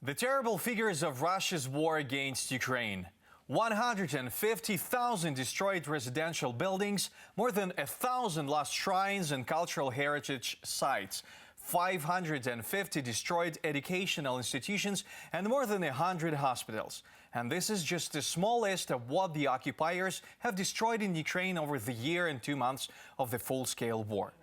The terrible figures of Russia's war against Ukraine. 150,000 destroyed residential buildings, more than 1,000 lost shrines and cultural heritage sites, 550 destroyed educational institutions, and more than 100 hospitals. And this is just a small list of what the occupiers have destroyed in Ukraine over the year and 2 months of the full-scale war.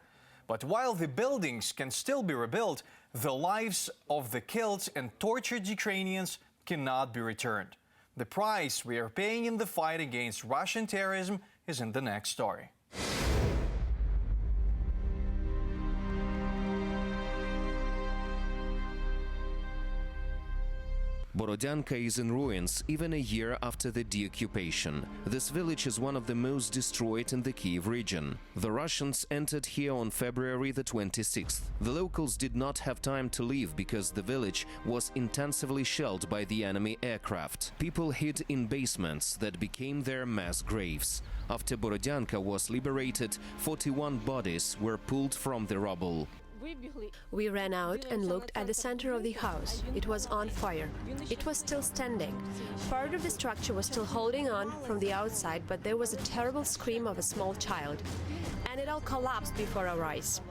But while the buildings can still be rebuilt, the lives of the killed and tortured Ukrainians cannot be returned. The price we are paying in the fight against Russian terrorism is in the next story. Borodyanka is in ruins even a year after the deoccupation. This village is one of the most destroyed in the Kyiv region. The Russians entered here on February the 26th. The locals did not have time to leave because the village was intensively shelled by the enemy aircraft. People hid in basements that became their mass graves. After Borodyanka was liberated, 41 bodies were pulled from the rubble. We ran out and looked at the center of the house. It was on fire. It was still standing. Part of the structure was still holding on from the outside, but there was a terrible scream of a small child. And it all collapsed before our eyes.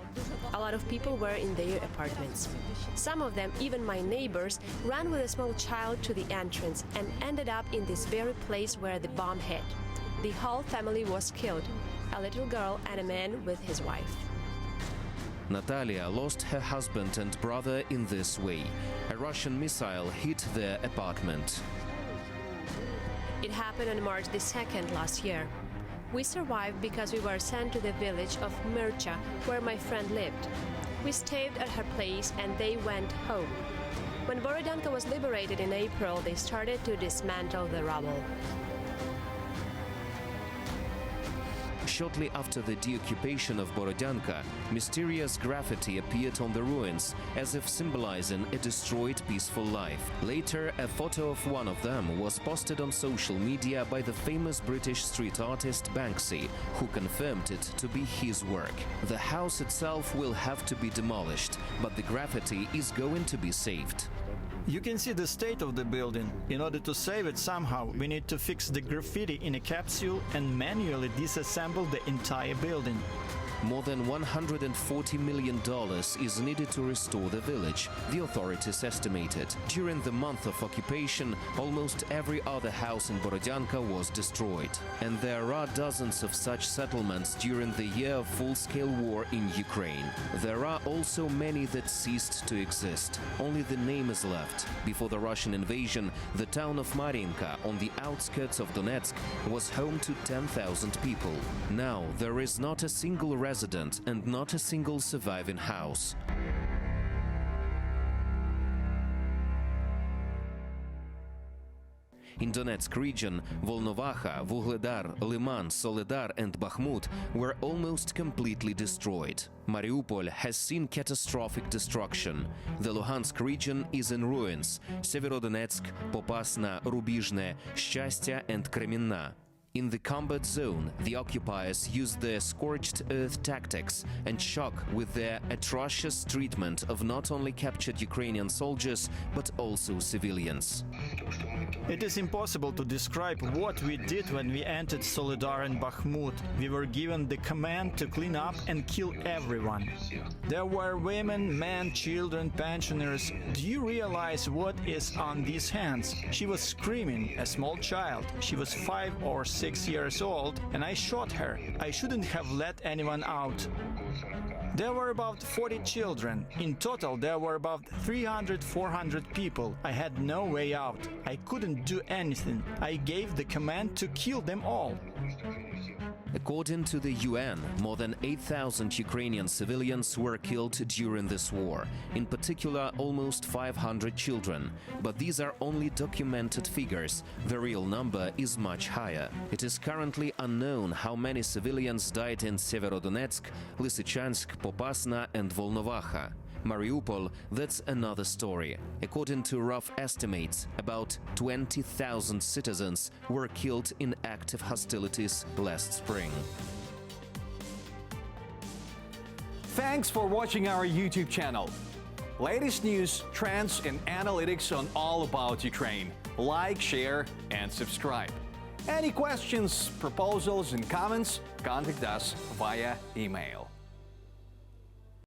A lot of people were in their apartments. Some of them, even my neighbors, ran with a small child to the entrance and ended up in this very place where the bomb hit. The whole family was killed, a little girl and a man with his wife. Natalia lost her husband and brother in this way. A Russian missile hit their apartment. It happened on March the 2nd last year. We survived because we were sent to the village of Myrcha, where my friend lived. We stayed at her place and they went home. When Borodyanka was liberated in April, they started to dismantle the rubble. Shortly after the deoccupation of Borodyanka, mysterious graffiti appeared on the ruins, as if symbolizing a destroyed peaceful life. Later, a photo of one of them was posted on social media by the famous British street artist Banksy, who confirmed it to be his work. The house itself will have to be demolished, but the graffiti is going to be saved. You can see the state of the building. In order to save it somehow, we need to fix the graffiti in a capsule and manually disassemble the entire building. More than $140 million is needed to restore the village, the authorities estimated. During the month of occupation, almost every other house in Borodyanka was destroyed. And there are dozens of such settlements during the year of full-scale war in Ukraine. There are also many that ceased to exist. Only the name is left. Before the Russian invasion, the town of Marinka, on the outskirts of Donetsk, was home to 10,000 people. Now there is not a single resident and not a single surviving house. In Donetsk region, Volnovaha, Vuhledar, Liman, Soledar and Bakhmut were almost completely destroyed. Mariupol has seen catastrophic destruction. The Luhansk region is in ruins. Severodonetsk, Popasna, Rubizhne, Счастье and Kreminna. In the combat zone, the occupiers used their scorched earth tactics and shock with their atrocious treatment of not only captured Ukrainian soldiers, but also civilians. It is impossible to describe what we did when we entered Soledar and Bakhmut. We were given the command to clean up and kill everyone. There were women, men, children, pensioners. Do you realize what is on these hands? She was screaming, a small child. She was 5 or 6 years old, and I shot her. I shouldn't have let anyone out. There were about 40 children. In total, there were about 300-400 people. I had no way out. I couldn't do anything. I gave the command to kill them all. According to the UN, more than 8,000 Ukrainian civilians were killed during this war, in particular almost 500 children. But these are only documented figures. The real number is much higher. It is currently unknown how many civilians died in Severodonetsk, Lysychansk, Popasna and Volnovaha. Mariupol, that's another story. According to rough estimates, about 20,000 citizens were killed in active hostilities last spring. Thanks for watching our YouTube channel. Latest news, trends, and analytics on all about Ukraine. Like, share, and subscribe. Any questions, proposals, and comments? Contact us via email.